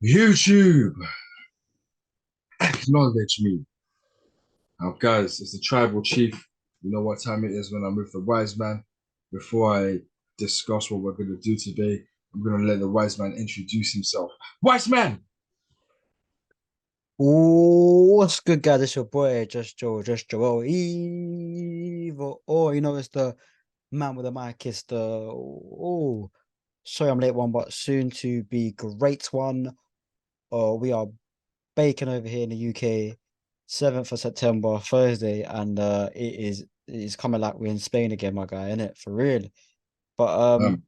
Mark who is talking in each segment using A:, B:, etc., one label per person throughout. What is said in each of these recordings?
A: YouTube, acknowledge me. Now, guys, it's the tribal chief. You know what time it is when I'm with the wise man. Before I discuss what we're going to do today, I'm going to let the wise man introduce himself. Wise man!
B: Ooh, what's good, guys? It's your boy, Just Joel Evil. Oh, it's the man with the mic. It's the sorry, I'm late one, but soon to be great one. Oh, we are baking over here in the UK, 7th of September, Thursday, and it's coming like we're in Spain again, my guy, innit? For real. But
A: Um,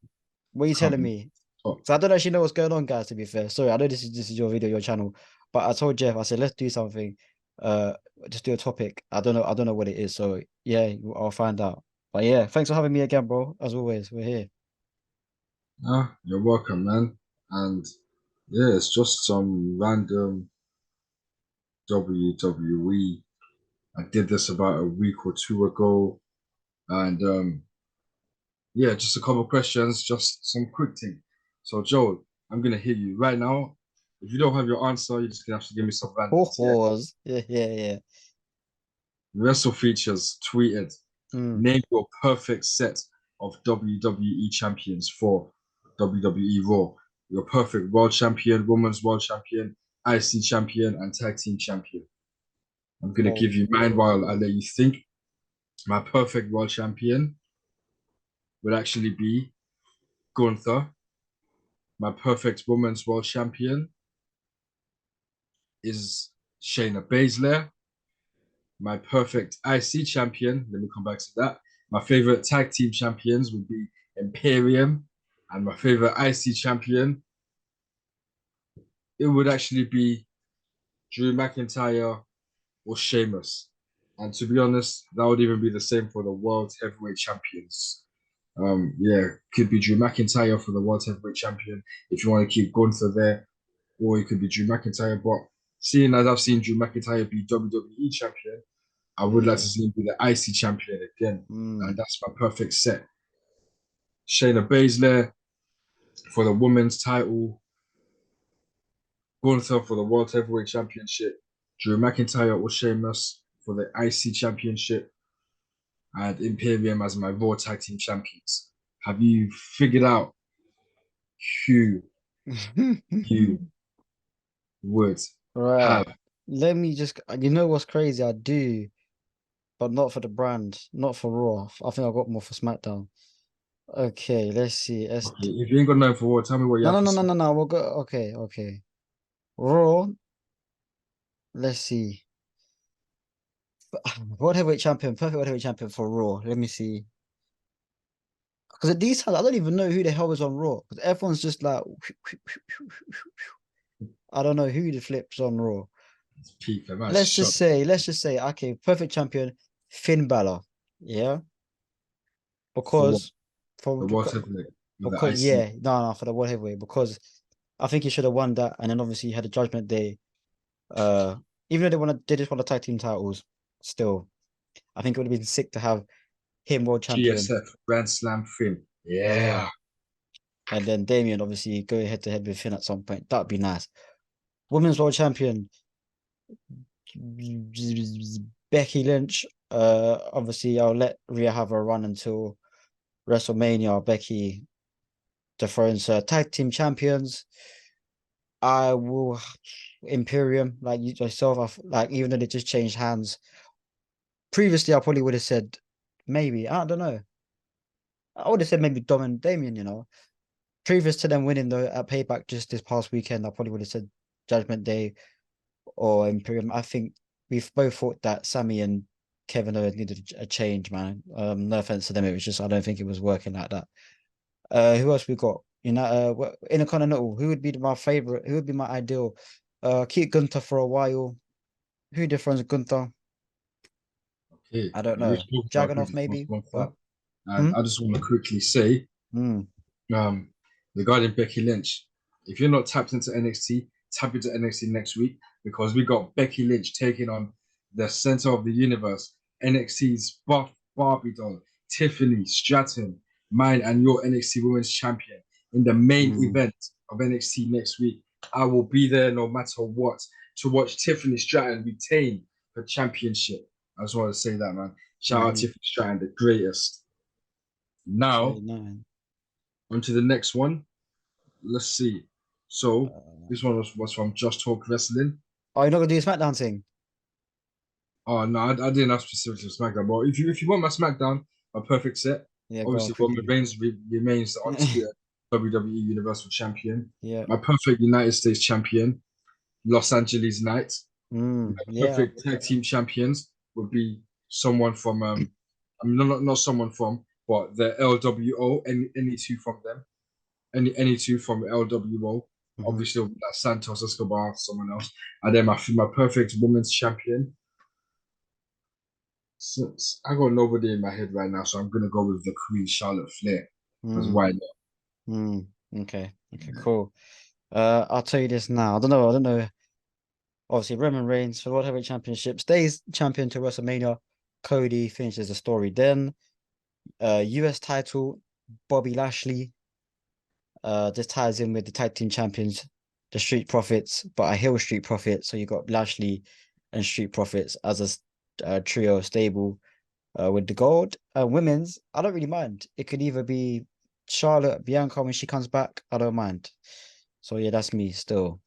B: what are you
A: can't
B: telling
A: be
B: me?
A: top.
B: So I don't actually know what's going on, guys, to be fair. Sorry, I know this is your video, your channel. But I told Jeff, I said, let's do something. Uh just do a topic. I don't know what it is. So yeah, I'll find out. But yeah, thanks for having me again, bro. As always, we're here.
A: You're welcome, man. And yeah, it's just some random WWE. I did this about a week or two ago. And yeah, just a couple of questions, just some quick thing. So, Joel, I'm gonna hit you right now. If you don't have your answer, you're just gonna have to give me some randoms, yeah?
B: Pause. Yeah, yeah, yeah.
A: Wrestle Features tweeted,
B: Mm.
A: name your perfect set of WWE champions for WWE Raw. Your perfect world champion, women's world champion, IC champion, and tag team champion. I'm gonna
B: Oh,
A: give you mine while I let you think. My perfect world champion would actually be Gunther. My perfect women's world champion is Shayna Baszler. My perfect IC champion, let me come back to that. My favorite tag team champions would be Imperium. And my favorite IC champion, it would actually be Drew McIntyre or Sheamus. And to be honest, that would even be the same for the World Heavyweight Champions. Yeah, could be Drew McIntyre for the World Heavyweight Champion if you want to keep Gunther there, or it could be Drew McIntyre. But seeing as I've seen Drew McIntyre be WWE champion, I would like to
B: yeah.
A: see him be the IC champion again. And
B: Mm.
A: that's my perfect set. Shayna Baszler for the women's title, Gunther for the World Heavyweight Championship, Drew McIntyre or Sheamus for the IC Championship, and Imperium as my Raw Tag Team Champions. Have you figured out who you would
B: Right.
A: have?
B: Let me just, you know what's crazy? I do, but not for the brand, not for Raw. I think I got more for SmackDown. Okay, let's see.
A: Okay, if you ain't got nothing for Raw, tell me what you
B: No,
A: have
B: no,
A: for
B: no, no,
A: Smack.
B: no, no. We'll go. Okay, okay. Raw. Let's see. World Heavyweight Champion, perfect World Heavyweight Champion for Raw. Let me see. Because at these times, I don't even know who the hell is on Raw. Because everyone's just like, I don't know who the flips on Raw.
A: Peak, man,
B: Let's
A: shut
B: just say, let's just say, okay, perfect champion, Finn Balor. Yeah,
A: for what?
B: because
A: The
B: for
A: World Heavyweight with the
B: because
A: IC.
B: yeah, no, for the World Heavyweight because I think he should have won that, and then obviously he had a Judgment Day. Uh, even though they just won the tag team titles, still, I think it would have been sick to have him world champion.
A: GSF Grand Slam Finn.
B: Yeah.
A: Yeah.
B: And then Damien obviously go head to head with Finn at some point. That'd be nice. Women's world champion Becky Lynch. Obviously I'll let Rhea have a run until WrestleMania. Becky dethrones her tag team champions. I will Imperium, like you yourself, like even though they just changed hands. Previously, I probably would have said maybe, I don't know. I would have said maybe Dom and Damien. Previous to them winning though at Payback just this past weekend, I probably would have said Judgment Day or Imperium. I think we've both thought that Sammy and Kevin Owens needed a change, man. No offense to them, it was just I don't think it was working like that. Who else we got? Intercontinental. Who would be my favorite? Who would be my ideal? Keep Gunther for a while. Who difference Gunther?
A: Okay.
B: I don't
A: We
B: know.
A: spoke about
B: Jaganov
A: previous
B: maybe,
A: Gunther.
B: but
A: And
B: hmm?
A: I just want to quickly say,
B: Hmm.
A: um, regarding Becky Lynch, if you're not tapped into NXT, tap into NXT next week because we got Becky Lynch taking on the center of the universe, NXT's buff Barbie doll, Tiffany Stratton, mine and your NXT Women's Champion in the main
B: Hmm.
A: event of NXT next week. I will be there no matter what to watch Tiffany Stratton retain her championship. I just want to say that, man. Shout out
B: Mm-hmm.
A: Tiffany Stratton, the greatest. Now,
B: 39.
A: on to the next one. Let's see. So,
B: Uh,
A: this one was from Just Talk Wrestling.
B: oh, you're not gonna do a SmackDown thing?
A: Oh, no, I didn't have specifically SmackDown, but if you want my SmackDown, my perfect set,
B: Yeah, go on
A: obviously Roman
B: quickly.
A: Reigns remains the undisputed WWE Universal Champion.
B: Yeah.
A: My perfect United States champion, Los Angeles Knights.
B: Mm,
A: My
B: yeah.
A: perfect tag team champions would be someone from I mean not someone from, but the LWO, any two from them. Any two from LWO.
B: Mm-hmm.
A: Obviously like Santos Escobar, someone else. And then my perfect women's champion. Since I got nobody in my head right now, so I'm gonna go with the Queen Charlotte Flair. Because
B: Mm,
A: why not?
B: mm. Okay. Okay,
A: Yeah.
B: cool. I'll tell you this now. I don't know. Obviously, Roman Reigns for World Heavyweight Championship stays champion to WrestleMania. Cody finishes the story then. US title, Bobby Lashley. This ties in with the tag team champions, the Street Profits, but a heel Street Profit. So you got Lashley and Street Profits as a trio stable with the gold. Women's, I don't really mind. It could either be Charlotte, Bianca when she comes back. I don't mind. So yeah, that's me still.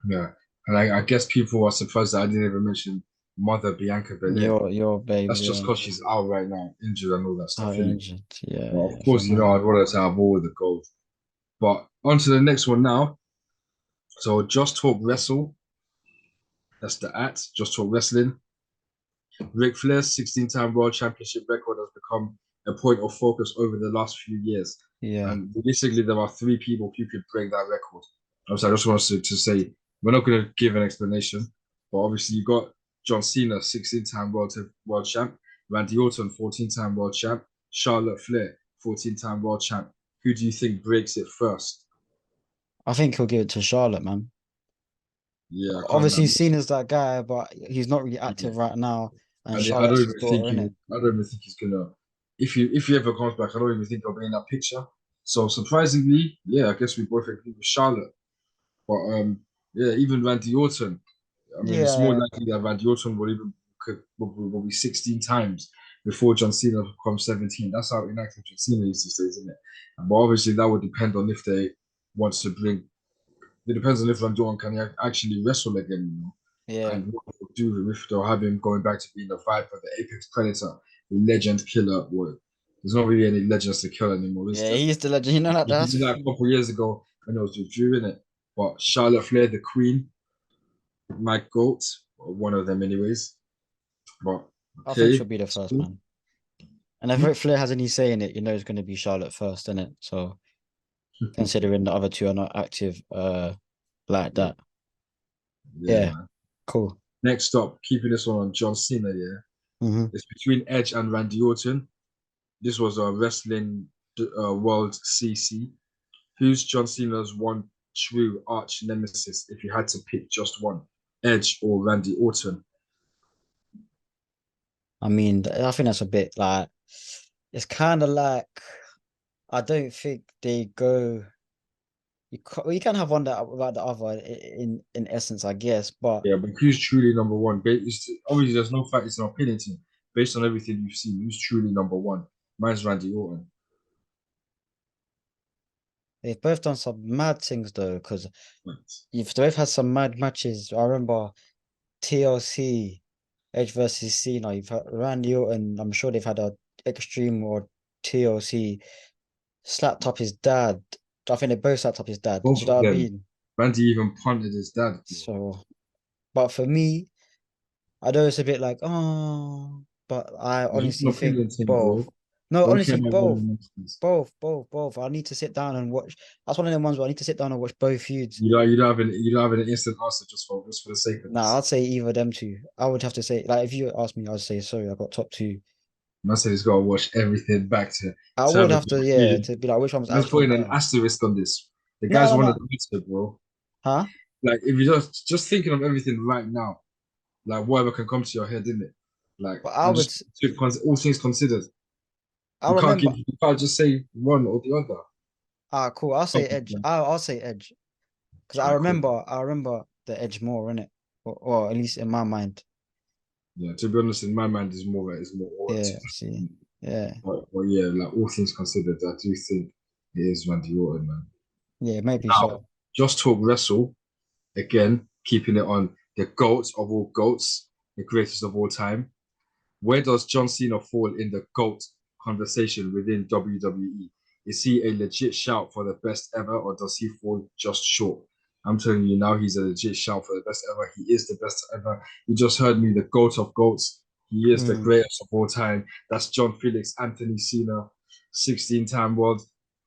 A: Yeah. And I guess people are surprised that I didn't even mention Mother Bianca Belair.
B: Your babe,
A: That's just
B: yeah.
A: because she's out right now, injured and all that
B: Oh,
A: stuff, innit?
B: injured. Yeah,
A: Well, of
B: yeah, fair
A: course,
B: enough.
A: I'd want her to have all the gold. But on to the next one now. So Just Talk Wrestle. That's the at Just Talk Wrestling. Ric Flair's 16-time World Championship record has become a point of focus over the last few years.
B: Yeah.
A: And basically, there are three people who could break that record. So I just wanted to say, we're not going to give an explanation, but obviously, you got John Cena, 16-time world champ, Randy Orton, 14-time world champ, Charlotte Flair, 14-time world champ. Who do you think breaks it first?
B: I think he'll give it to Charlotte, man.
A: Yeah, I can't.
B: Obviously, Cena's that guy, but he's not really active right now. And
A: I don't
B: Charlotte's his
A: even think
B: daughter,
A: he.
B: innit?
A: I don't even think he's gonna. If he ever comes back, I don't even think he'll be in that picture. So surprisingly, yeah, I guess we both agree with Charlotte. But yeah, even Randy Orton. I mean, it's more
B: Yeah.
A: likely that Randy Orton will be 16 times before John Cena becomes 17. That's how inactive John Cena is these days, isn't it? But obviously, that would depend on if they want to bring. It depends on if Randy Orton can actually wrestle again.
B: Yeah.
A: And what they'll do if they'll have him going back to being the Viper, the Apex Predator, the Legend Killer. Well, there's not really any legends to kill anymore, is
B: Yeah,
A: there?
B: he's the legend. You know that
A: He did
B: that's
A: that a couple of years ago when it was with Drew in it. But Charlotte Flair, the Queen, my goat, or one of them, anyways. But
B: I think
A: okay,
B: she'll be the
A: that's
B: first
A: cool.
B: man. And if Ric Flair has any say in it, you know it's gonna be Charlotte first, innit? So considering the other two are not active like
A: Yeah,
B: that.
A: yeah,
B: Yeah,
A: man.
B: cool.
A: Next up, keeping this one on John Cena, yeah.
B: Hmm.
A: It's between Edge and Randy Orton. This was a wrestling world CC. Who's John Cena's one true arch nemesis if you had to pick just one? Edge or Randy Orton?
B: I mean, I think that's a bit like it's kind of like I don't think they go. You can have one that without the other in essence, I guess. But
A: Yeah, but who's truly number one? Obviously, there's no fact, it's an opinion team. Based on everything you've seen, who's truly number one? Mine's Randy Orton.
B: they've both done some mad things though, because
A: Right.
B: you've both had some mad matches. I remember TLC, Edge versus Cena. You've had Randy Orton. I'm sure they've had a Extreme or TLC slapped up his dad. I think they both slapped up his dad. Do
A: Both
B: you know
A: of
B: what I
A: them.
B: mean?
A: Randy even punted his dad, bro.
B: So, but for me, I know it's a bit like, oh, but I
A: It's just an
B: honestly think
A: opinion team,
B: both.
A: bro.
B: No,
A: Don't care
B: honestly,
A: about one
B: both.
A: nemesis.
B: Both. I need to sit down and watch. That's one of them ones where I need to sit down and watch both feuds.
A: You don't have an instant answer just for the sake of
B: Nah,
A: this.
B: I'd say either of them two. I would have to say, like, if you ask me, I'd say, sorry, I got top two.
A: Man said he's got to watch everything back to
B: I would
A: determine
B: have
A: the
B: to, yeah,
A: feud.
B: to be like, which one was
A: Man's
B: actually
A: putting an
B: better?
A: asterisk on this. The
B: No,
A: guy's
B: no,
A: won a
B: no.
A: title, bro.
B: Huh?
A: Like if you just thinking of everything right now, like whatever can come to your head, isn't it? Like
B: But
A: and just all things considered,
B: I remember.
A: you can't just say one or the other.
B: Ah, cool. I'll say Edge. I'll say Edge. Because
A: I could.
B: I remember the Edge more in it, or at least in my mind.
A: Yeah, to be honest, in my mind, is more aura
B: Yeah,
A: to
B: see,
A: it.
B: yeah,
A: But yeah, like all things considered, I do think it is Randy Orton, man.
B: yeah, maybe
A: Now,
B: so.
A: just talk wrestle again, keeping it on the goats of all goats, the greatest of all time. Where does John Cena fall in the GOAT conversation within WWE? Is he a legit shout for the best ever, or does he fall just short? I'm telling you now, he's a legit shout for the best ever. He is the best ever. You just heard me, the GOAT of GOATs. He is the
B: Mm,
A: greatest of all time. That's John Felix Anthony Cena, 16-time world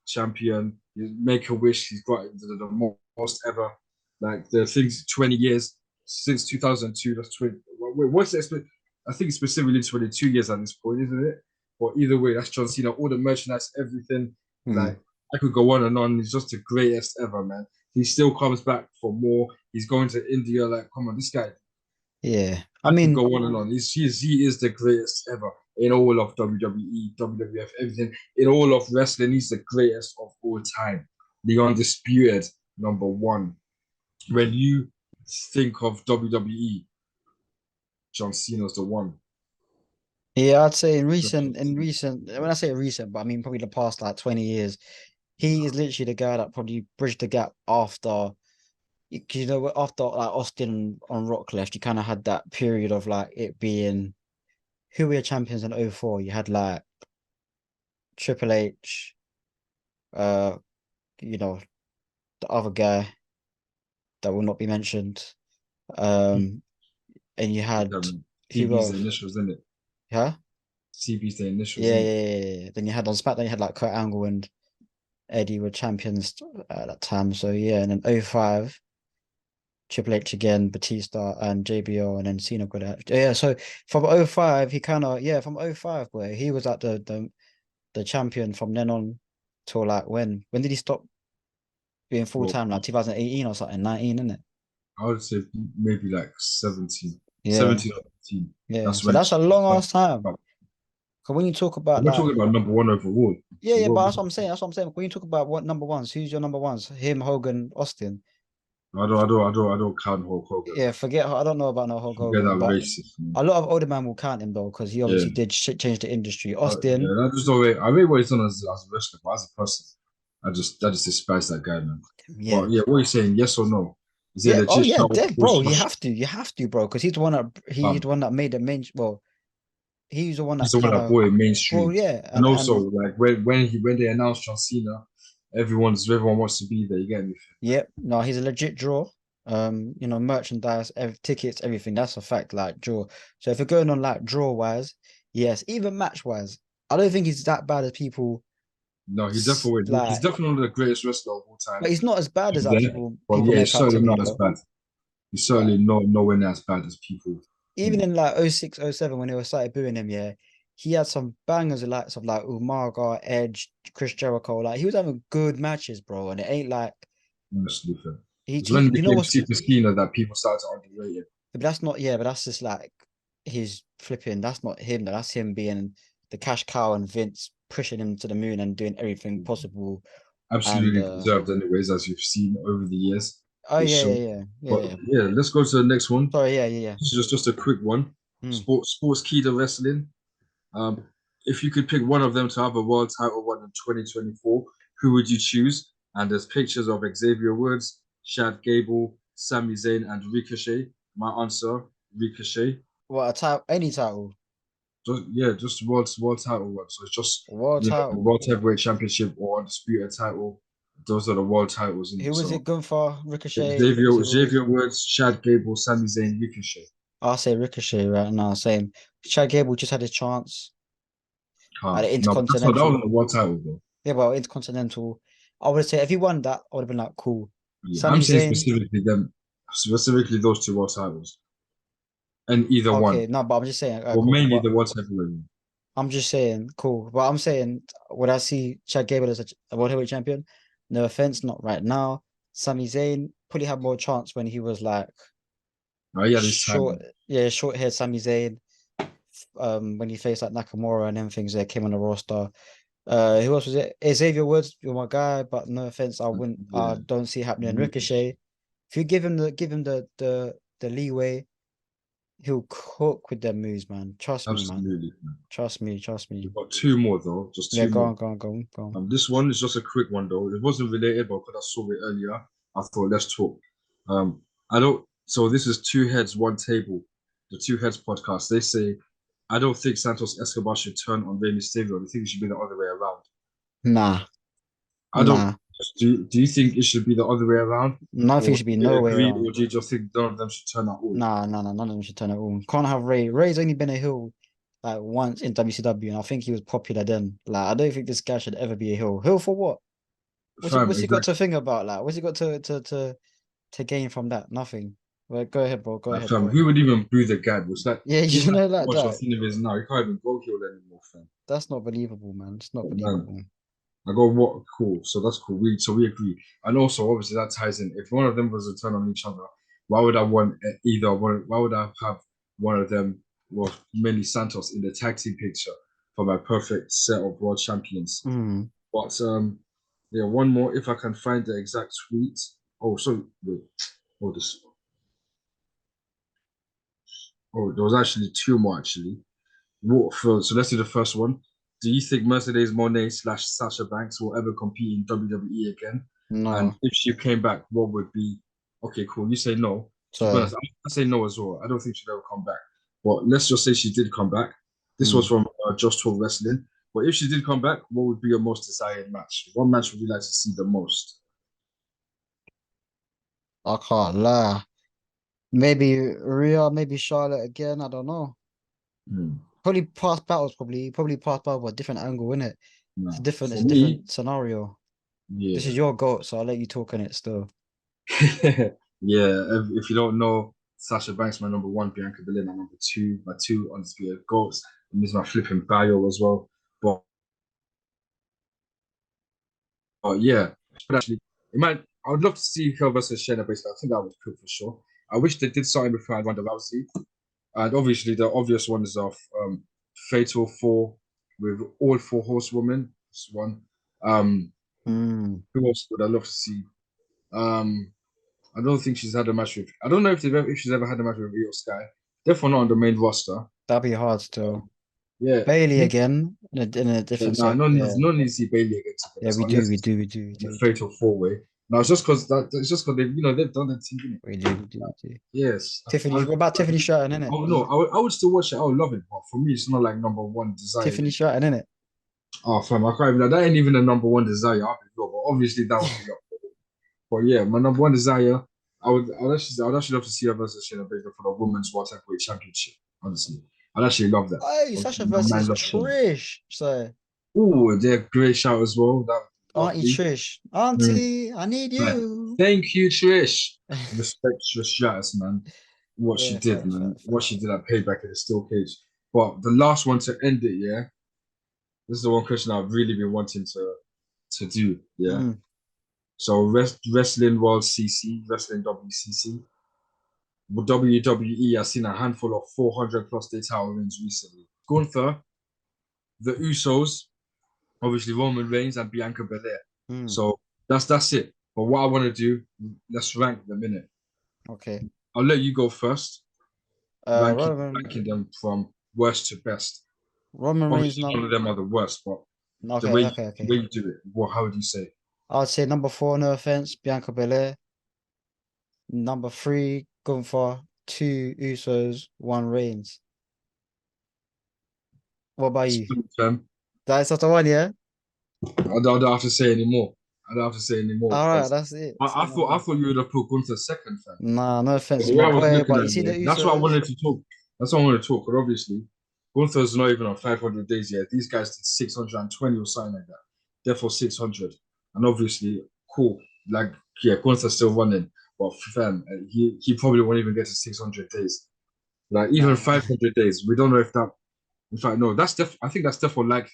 A: champion. Make a wish. He's got the most ever. Like the things, 20 years since 2002. That's 20. What's the I think specifically 22 years at this point, isn't it? But either way, that's John Cena. All the merchandise, everything.
B: mm,
A: Like, I could go on and on. He's just the greatest ever, man. He still comes back for more. He's going to India. Like, come on, this guy.
B: yeah, I
A: I could
B: mean,
A: go on and on. He is the greatest ever in all of WWE, WWF, everything. In all of wrestling, he's the greatest of all time. The undisputed number one. When you think of WWE, John Cena's the one.
B: yeah, I'd say
A: That's John
B: in
A: Cena.
B: recent, when I say recent, but I mean probably the past like 20 years, he is literally the guy that probably bridged the gap after, because after like Austin on Rock left, you kind of had that period of like it being who were your champions in '04. You had like Triple H, uh, you know, the other guy that will not be mentioned. Um, and you had who
A: CB's the
B: else?
A: initials, isn't it?
B: Yeah,
A: CB's the initials,
B: yeah,
A: isn't it?
B: yeah, yeah, yeah. Then you had on SmackDown, you had like Kurt Angle and Eddie were champions at that time. So yeah, and then '05, Triple H again, Batista and JBL, and then Cena got it. Yeah, so from '05, he kind of, yeah, from '05, where he was at the champion from then on till like when did he stop being full
A: Well,
B: time? Like 2018 or something, 19, isn't it?
A: I would say maybe like 17,
B: Yeah,
A: 17 or 18.
B: yeah.
A: That's
B: So
A: when
B: that's a
A: he
B: long
A: started.
B: ass time.
A: But
B: Because when you talk about
A: we're
B: like,
A: talking about number one overall.
B: yeah, yeah, but
A: Well,
B: that's what I'm saying. That's what I'm saying. When you talk about what number ones, who's your number ones? Him, Hogan, Austin.
A: I don't count Hulk Hogan,
B: Yeah,
A: man.
B: forget. I don't know about no Hulk
A: Forget
B: Hogan,
A: that
B: but
A: racist, man.
B: a lot of older man will count him though because he
A: Yeah,
B: obviously did change the industry.
A: yeah.
B: Austin,
A: That just don't rate. I rate what he's done as a wrestler, but as a person, I just despise that guy, man.
B: yeah,
A: But yeah, what are you saying? Yes or no? Is it
B: yeah. Oh
A: legit
B: yeah,
A: shout or
B: Dev, bro. You have to, bro, because he's the one that made the main. Well, he's the one
A: He's
B: that
A: the one
B: kind
A: that
B: of,
A: brought it
B: bro.
A: mainstream.
B: Yeah,
A: And also,
B: and
A: like when they announced John Cena, everyone wants to be there. You get me?
B: yep. No, he's a legit draw. Merchandise, tickets, everything. That's a fact. Like draw. So if you're going on like draw wise, yes, even match wise, I don't think he's that bad as people
A: No, he's
B: like.
A: definitely one of the greatest wrestlers of all time.
B: But he's not as bad as
A: He's
B: that
A: there, but
B: people
A: yeah,
B: make
A: he's
B: out to
A: certainly
B: be
A: not as
B: though.
A: bad. He's
B: Like
A: certainly nowhere near as bad as people
B: even
A: think.
B: in like '06, '07 when they were started booing him, yeah, he had some bangers of likes of like Umaga, Edge, Chris Jericho. Like he was having good matches, bro. And it ain't like
A: Honestly, fair. It's
B: he
A: when he
B: you know
A: became
B: what's
A: Super Cena that people started to underrate him.
B: but that's not yeah, but that's just like his flipping. That's not him. That's him being the cash cow and Vince pushing him to the moon and doing everything possible. And
A: Absolutely deserved, anyways, as you've seen over the years.
B: oh
A: It
B: yeah,
A: showed.
B: yeah, yeah, yeah,
A: But
B: yeah.
A: yeah, let's go to the next one.
B: Sorry, yeah, yeah, yeah.
A: This is just a quick one.
B: Hmm.
A: Sports key to wrestling. Um, if you could pick one of them to have a world title run in 2024, who would you choose? And there's pictures of Xavier Woods, Chad Gable, Sami Zayn, and Ricochet. My answer, Ricochet.
B: What a title, any title,
A: Just world title run. So it's just
B: world
A: the
B: title.
A: world heavyweight championship or undisputed title. Those are the world titles in
B: Who
A: it.
B: was
A: So
B: it going for? Ricochet, Xavier Woods.
A: Xavier Woods, Chad Gable, Sami Zayn, Ricochet.
B: I'll say Ricochet right now. Same. Chad Gable just had his chance at the
A: No, but that
B: Intercontinental.
A: wasn't a world title though.
B: Yeah, well, Intercontinental. I would say if he won that, I would have been like, cool.
A: Yeah, I'm
B: Sami
A: saying
B: Zayn.
A: specifically those two world titles, and either
B: Okay,
A: one,
B: no, but I'm just saying,
A: or
B: cool.
A: mainly
B: But
A: the world heavyweight.
B: I'm just saying, cool. But I'm saying, would I see Chad Gable as a world heavyweight champion? No offense, not right now. Sami Zayn probably had more chance when he was like
A: Right, yeah, this
B: short,
A: time,
B: yeah, short haired Sami Zayn. When he faced like Nakamura and them things that came on the roster. Who else was it? Xavier Woods, you're my guy, but no offense, I wouldn't.
A: yeah,
B: I don't see it happening.
A: Ricochet.
B: Ricochet. If you give him the leeway, he'll cook with them moves, man. Trust me, man.
A: Absolutely.
B: Trust me. Trust me.
A: We've got two more though, just
B: Yeah,
A: two
B: go
A: more.
B: on, go on, go on, go on.
A: This one is just a quick one though. It wasn't related, but because I saw it earlier, I thought let's talk. I don't. So this is Two Heads, One Table, the Two Heads podcast. They say I don't think Santos Escobar should turn on Rey Mysterio. I think it should be the other way around.
B: Nah,
A: I don't.
B: nah.
A: Do you think it should be the other way around,
B: Nothing
A: or
B: should be
A: do you
B: no way
A: agree,
B: around.
A: or do you just think none of them should turn at all?
B: Nah, nah, nah. None of them should turn it on. Can't have Ray. Ray's only been a heel like once in WCW, and I think he was popular then. Like, I don't think this guy should ever be a heel. Heel for what?
A: Fam,
B: What's he got
A: exactly.
B: to think about? Like, what's he got to gain from that? Nothing. Well, go ahead, bro. Go
A: Like,
B: ahead.
A: fam,
B: Go
A: who
B: ahead.
A: would even boo the guy? Was like
B: Yeah,
A: even
B: you
A: like
B: know, like
A: watch
B: that.
A: what's in of his now. He can't even go heel anymore, fam.
B: That's not believable, man. It's not
A: But man,
B: believable.
A: I go what cool. So that's cool. We agree. And also obviously that ties in. If one of them was to turn on each other, why would I want either one? Why would I have one of them, well, mainly Santos, in the tag team picture for my perfect set of world champions?
B: Mm.
A: But yeah, one more if I can find the exact tweet. Oh, so wait, oh this. Oh, there was actually two more actually. So let's do the first one. Do you think Mercedes Moné slash Sasha Banks will ever compete in WWE again? And
B: No.
A: if she came back, what would be okay? Cool. You say no. To be
B: So,
A: honest, I say no as well. I don't think she'll ever come back. But let's just say she did come back. This was
B: mm,
A: from Just Talk Wrestling. But if she did come back, what would be your most desired match? What match would you like to see the most?
B: I can't lie. Maybe Rhea, maybe Charlotte again. I don't know.
A: Hmm.
B: Probably past battles. Probably past battles, but a different angle, innit? It's
A: No.
B: different. It's
A: For
B: a
A: me,
B: different scenario. This is
A: yeah.
B: your goat, so I'll let you talk on it still.
A: Yeah, if you don't know, Sasha Banks, my number one, Bianca Belair, my number two, my two undisputed goats. And this is my flipping bio as well. But, but yeah, but actually, it might. I would love to see her versus Shayna Baszler. I think that would be cool for sure. I wish they did something before Ronda Rousey. And obviously, the obvious one is of Fatal Four with all four horsewomen. This one. Um,
B: Mm,
A: who else would I love to see? Um, I don't think she's had a match with. I don't know if she's ever had a match with Rio Sky. Definitely not on the main roster.
B: that'd be hard still.
A: Yeah,
B: Bailey again in a different
A: nah,
B: set. Yeah,
A: no need to see Bailey again to be
B: yeah,
A: honest,
B: we do,
A: unless
B: we
A: it's
B: do, we do, we
A: in
B: do,
A: a
B: we do,
A: fatal four way. No, it's just because they've done the team. Innit?
B: we do, we do, we do.
A: Yes,
B: Tiffany, what about Tiffany Stratton, innit?
A: oh no, I would still watch it. I would love it, but for me, it's not like number one desire.
B: Tiffany Stratton, innit?
A: Oh, fam, I can't even. That ain't even a number one desire. I'll be real, but obviously that would be up. But yeah, my number one desire, I'd actually love to see her versus Shayna Baszler for the women's world heavyweight championship. Honestly, I'd actually love that.
B: Hey, Sasha
A: Obviously, my man
B: versus
A: loves Shayna.
B: Trish. So,
A: Oh, they're a great shout as well. That
B: Auntie
A: lovely.
B: Trish,
A: Mm.
B: Auntie, I need
A: Right.
B: you.
A: Thank you, Trish. Respect Trish Stratus, man. What she
B: Yeah,
A: did,
B: fair,
A: man.
B: fair,
A: What
B: fair.
A: she did at Payback in the Steel Cage. But the last one to end it, yeah. This is the one question I've really been wanting to do, yeah.
B: Mm,
A: So wrestling World CC, wrestling WCC. With WWE has seen a handful of 400 plus day title wins recently. Gunther, the Usos, obviously Roman Reigns and Bianca Belair.
B: mm,
A: So that's it. But what I want to do, let's rank them in it.
B: okay.
A: I'll let you go first, ranking
B: Roman,
A: ranking them from worst to best.
B: Roman Reigns,
A: Obviously, none of them are the worst, but
B: okay, okay,
A: the way
B: okay.
A: you do it, what how would you say?
B: I would say number four, no offense, Bianca Belair. Number three, Gunther. Two, Usos. One, Reigns. What about you?
A: Um,
B: That's not the one, yeah?
A: I don't have to say anymore. I don't have to say anymore
B: All right,
A: because
B: that's it. So
A: I thought you would have put Gunther second, fam.
B: nah, no offense
A: The
B: to
A: way
B: my
A: I was
B: boy,
A: looking
B: but
A: at
B: you
A: it,
B: see the
A: yeah, that's why I
B: Usos?
A: wanted to talk. That's why I wanted to talk. But obviously, Gunther's not even on 500 days yet. These guys did 620 or something like that. Therefore, 600. And obviously, cool. Like, yeah, Gunther's still running. But fam, he probably won't even get to 600 days. Like, even
B: Nah.
A: 500 days, we don't know if that. In fact, no, I think that's definitely likely.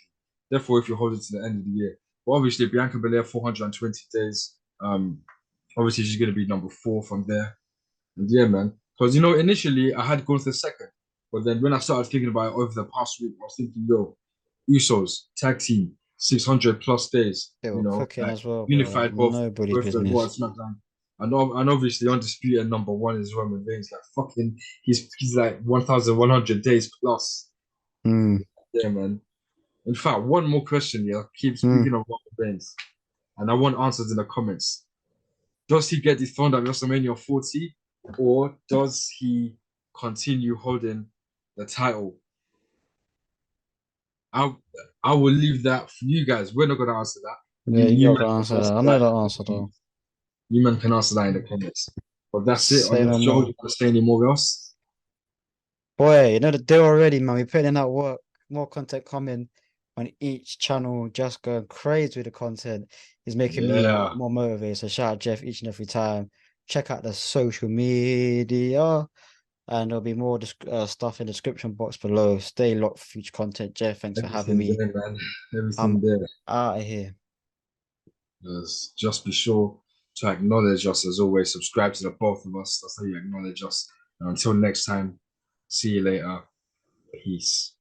A: Therefore, if you hold it to the end of the year. But obviously, Bianca Belair, 420 days. Obviously, she's going to be number four from there. And yeah, man. Because, initially I had Gunther second. But then when I started thinking about it over the past week, I was thinking, yo, Usos, tag team, 600 plus days,
B: They were cooking
A: like
B: as well, bro. Like
A: unified both
B: nobody
A: both
B: could
A: the Raw and
B: miss.
A: SmackDown. And obviously undisputed number one is Roman Reigns. Like fucking, he's like 1,100 days plus.
B: Mm,
A: Yeah, man. In fact, one more question. Yeah, keep
B: mm.
A: speaking of Roman Reigns, and I want answers in the comments. Does he get dethroned at WrestleMania 40, or does he continue holding the title? I I will leave that for you guys. We're not gonna answer that.
B: Yeah,
A: You
B: you're
A: man
B: gonna
A: can
B: answer
A: answer
B: that. I know
A: that.
B: the answer though.
A: You man can answer that in the comments. But that's it on
B: Say
A: the
B: no
A: show. You
B: more.
A: want to say any more else?
B: Boy, you know the deal already, man. We're putting in that work. More content coming on each channel. Just going crazy with the content. Is making me
A: Yeah,
B: more motivated. So shout out Jeff each and every time. Check out the social media. And there'll be more stuff in the description box below. Stay locked for future content. Jeff, thanks for having
A: everything
B: me.
A: there, man. Everything
B: I'm
A: there.
B: out of here.
A: Just be sure to acknowledge us as always. Subscribe to the both of us. That's how you acknowledge us. And until next time, see you later. Peace.